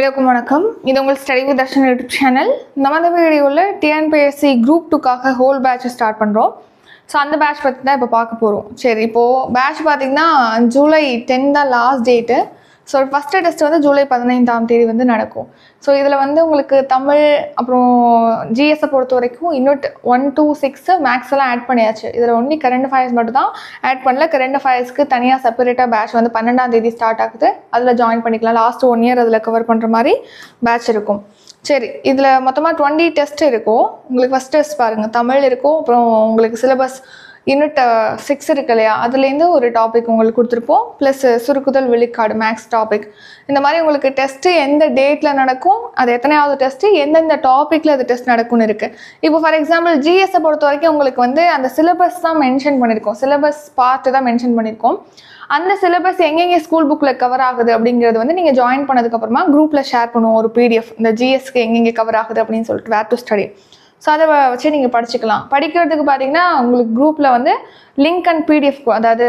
எல்லாருக்கும் வணக்கம். இது உங்கள் study with Darshan YouTube channel. நம்ம வீடியோவில் டிஎன்பிஎஸ்சி குரூப் 2க்காக ஹோல் பேட்ச் ஸ்டார்ட் பண்ணுறோம். ஸோ அந்த பேட்ச் பற்றி தான் இப்போ பார்க்க போகிறோம். சரி, இப்போது பேட்ச் பார்த்திங்கன்னா ஜூலை 10 தான் last date. So first test வந்து ஜூலை 15ஆம் தேதி வந்து நடக்கும். ஸோ இதில் வந்து உங்களுக்கு தமிழ் அப்புறம் ஜிஎஸ்ஸை பொறுத்த வரைக்கும் யூனிட் 1 to 6 மேக்ஸ் எல்லாம் ஆட் பண்ணியாச்சு. இதில் ஒன்லி கரண்ட் அஃபேர்ஸ் மட்டும் தான் ஆட் பண்ணல. கரண்ட் அஃபேர்ஸ்க்கு தனியாக செப்பரேட்டாக பேட்ச் வந்து 12ஆம் தேதி ஸ்டார்ட் ஆகுது. அதில் ஜாயின் பண்ணிக்கலாம். லாஸ்ட் 1 இயர் அதில் கவர் பண்ணுற மாதிரி பேட்ச் இருக்கும். சரி, இதில் மொத்தமாக 20 டெஸ்ட் இருக்கும். உங்களுக்கு ஃபஸ்ட் டெஸ்ட் பாருங்கள், தமிழ் இருக்கும். அப்புறம் உங்களுக்கு சிலபஸ் யூனிட் 6 இருக்கு இல்லையா, அதுலேருந்து ஒரு டாபிக் உங்களுக்கு கொடுத்துருப்போம். ப்ளஸ் சுருக்குதல் வெளிக்காடு மேக்ஸ் டாபிக். இந்த மாதிரி உங்களுக்கு டெஸ்ட்டு எந்த டேட்டில் நடக்கும், அது எத்தனையாவது டெஸ்ட்டு, எந்தெந்த டாப்பிக்கில் அது டெஸ்ட் நடக்கும்னு இருக்குது. இப்போ ஃபார் எக்ஸாம்பிள் ஜிஎஸ்ஸை பொறுத்த வரைக்கும் உங்களுக்கு வந்து அந்த சிலபஸ் தான் மென்ஷன் பண்ணியிருக்கோம். சிலபஸ் பார்ட்டு தான் மென்ஷன் பண்ணியிருக்கோம். அந்த சிலபஸ் எங்கெங்கே ஸ்கூல் புக்கில் கவர் ஆகுது அப்படிங்கிறது வந்து நீங்கள் ஜாயின் பண்ணதுக்கப்புறமா குரூப்பில் ஷேர் பண்ணுவோம் ஒரு பிடிஎஃப். இந்த ஜிஎஸ்க்கு எங்கெங்கே கவர் ஆகுது அப்படின்னு சொல்லிட்டு வேர் டு ஸ்டடி. ஸோ அதை வச்சு நீங்கள் படிச்சுக்கலாம். படிக்கிறதுக்கு பார்த்தீங்கன்னா உங்களுக்கு குரூப்பில் வந்து லிங்க் அண்ட் பிடிஎஃப், அதாவது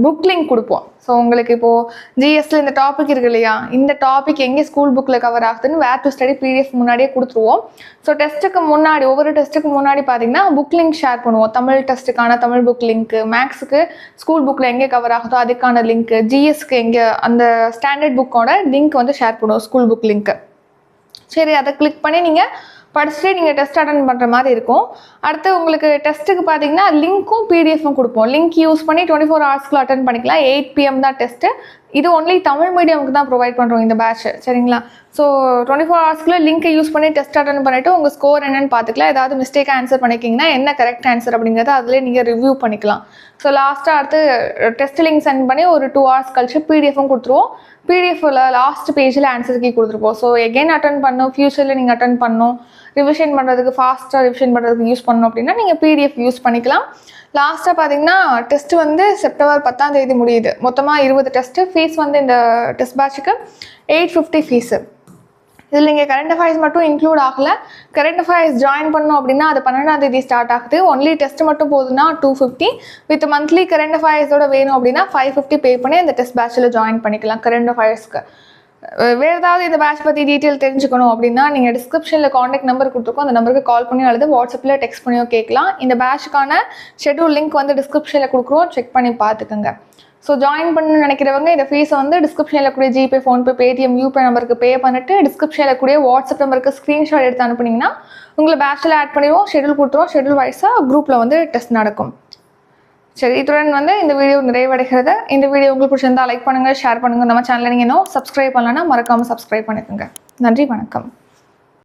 புக் லிங்க் கொடுப்போம். ஸோ உங்களுக்கு இப்போது ஜிஎஸ்ல இந்த டாபிக் இருக்கு இல்லையா, இந்த டாபிக் எங்கே ஸ்கூல் புக்கில் கவர் ஆகுதுன்னு வேர் டு ஸ்டடி பிடிஎஃப் முன்னாடியே கொடுத்துருவோம். ஸோ டெஸ்ட்டுக்கு முன்னாடி, ஒவ்வொரு டெஸ்ட்டுக்கு முன்னாடி பார்த்தீங்கன்னா புக் லிங்க் ஷேர் பண்ணுவோம். தமிழ் டெஸ்ட்டுக்கான தமிழ் புக் லிங்க்கு, மேக்ஸுக்கு ஸ்கூல் புக்கில் எங்கே கவர் ஆகுதோ அதுக்கான லிங்க்கு, ஜிஎஸ்க்கு எங்கே அந்த ஸ்டாண்டர்ட் புக்கோட லிங்க் வந்து ஷேர் பண்ணுவோம், ஸ்கூல் புக் லிங்க்கு. சரி, அதை கிளிக் பண்ணி நீங்கள் படிச்சுட்டு நீங்கள் டெஸ்ட் அட்டன் பண்ணுற மாதிரி இருக்கும். அடுத்து உங்களுக்கு டெஸ்ட்டுக்கு பார்த்தீங்கன்னா லிங்க்கும் பிடிஎஃப்பும் கொடுப்போம். லிங்க் யூஸ் பண்ணி 24 ஹவர்ஸ்க்குள்ள அட்டன் பண்ணிக்கலாம். 8 PM தான் டெஸ்ட்டு. இது ஒன்லி தமிழ் மீடியமுக்கு தான் ப்ரொவைட் பண்ணுறோம் இந்த பேட்ச். சரிங்களா? ஸோ 24 ஹவர்ஸ்க்குள்ள லிங்க்கை யூஸ் பண்ணி டெஸ்ட் அட்டன் பண்ணிவிட்டு உங்கள் ஸ்கோர் என்னென்னு பார்த்துக்கலாம். ஏதாவது மிஸ்டேக்காக ஆன்சர் பண்ணிக்கிங்கன்னா என்ன கரெக்ட் ஆன்சர் அப்படிங்கிறத அதிலே நீங்கள் ரிவ்யூ பண்ணிக்கலாம். ஸோ லாஸ்ட்டாக அடுத்து டெஸ்ட் லிங்க் சென்ட் பண்ணி ஒரு 2 hours கழிச்சு பிடிஎஃப்பும் கொடுத்துருவோம். பிடிஎஃப்ல லாஸ்ட் பேஜில் ஆன்சர் கீ கொடுத்துருப்போம். ஸோ எகெயின் அட்டன் பண்ணணும், ஃபியூச்சரில் நீங்கள் அட்டன் பண்ணணும், ரிவிஷன் பண்ணுறதுக்கு, ஃபாஸ்ட்டாக ரிவிஷன் பண்ணுறதுக்கு யூஸ் பண்ணணும் அப்படின்னா நீங்கள் பிடிஎஃப் யூஸ் பண்ணிக்கலாம். லாஸ்ட்டாக பார்த்தீங்கன்னா டெஸ்ட்டு வந்து செப்டம்பர் 10ஆம் தேதி முடியுது. மொத்தமாக 20 டெஸ்ட்டு. ஃபீஸ் வந்து இந்த டெஸ்ட் பேட்சுக்கு 850 ஃபீஸு. இதில் நீங்கள் கரண்ட் அஃபேர்ஸ் மட்டும் இன்க்ளூட் ஆகலை. கரண்ட் அஃபேர்ஸ் ஜாயின் பண்ணணும் அப்படின்னா அது 12ஆம் தேதி ஸ்டார்ட் ஆகுது. ஒன்லி டெஸ்ட் மட்டும் போதுன்னா 250. வித் மந்த்லி கரண்ட் அஃபேர்ஸோட வேணும் அப்படின்னா 550 பே பண்ணி அந்த டெஸ்ட் பேட்சில் ஜாயின் பண்ணிக்கலாம் கரண்ட் அஃபேர்ஸ்க்கு. வேறு ஏதாவது இந்த பேட்ச் பற்றி டீட்டெயில் தெரிஞ்சுக்கணும் அப்படின்னா நீங்கள் டிஸ்கிரிப்ஷனில் காண்டாக்ட் நம்பர் கொடுத்துருக்கோம். அந்த நம்பருக்கு கால் பண்ணி அல்லது வாட்ஸ்அப்பில் டெக்ஸ்ட் பண்ணியோ கேட்கலாம். இந்த பேட்சுக்கான ஷெட்யூல் லிங்க் வந்து டிஸ்கிரிப்ஷனில் கொடுக்குறோம், செக் பண்ணி பார்த்துக்கோங்க. ஸோ ஜாயின் பண்ணணும்னு நினைக்கிறவங்க இந்த ஃபீஸை வந்து டிஸ்கிரிப்ஷனில் கூடிய ஜிபே, ஃபோன்பே, பேடிஎம், யூபே நம்பருக்கு பே பண்ணிவிட்டு டிஸ்கிரிப்ஷனில் கூடிய வாட்ஸ்அப் நம்பருக்கு ஸ்க்ரீன்ஷாட் எடுத்து அனுப்புனீங்கன்னா உங்களை பேட்சில் ஆட் பண்ணிடுவோம். ஷெட்யூல் கொடுத்துருவோம். ஷெட்யூல் வைஸாக குரூப்பில் வந்து டெஸ்ட் நடக்கும். சரி, இத்துடன் வந்து இந்த வீடியோ நிறைவடைகிறது. இந்த வீடியோ உங்களுக்கு பிடிச்சிருந்தா லைக் பண்ணுங்கள், ஷேர் பண்ணுங்கள். நம்ம சேனலில் நீங்கள் இன்னும் சப்ஸ்கிரைப் பண்ணலன்னா மறக்காமல் சப்ஸ்கிரைப் பண்ணிக்கோங்க. நன்றி, வணக்கம்.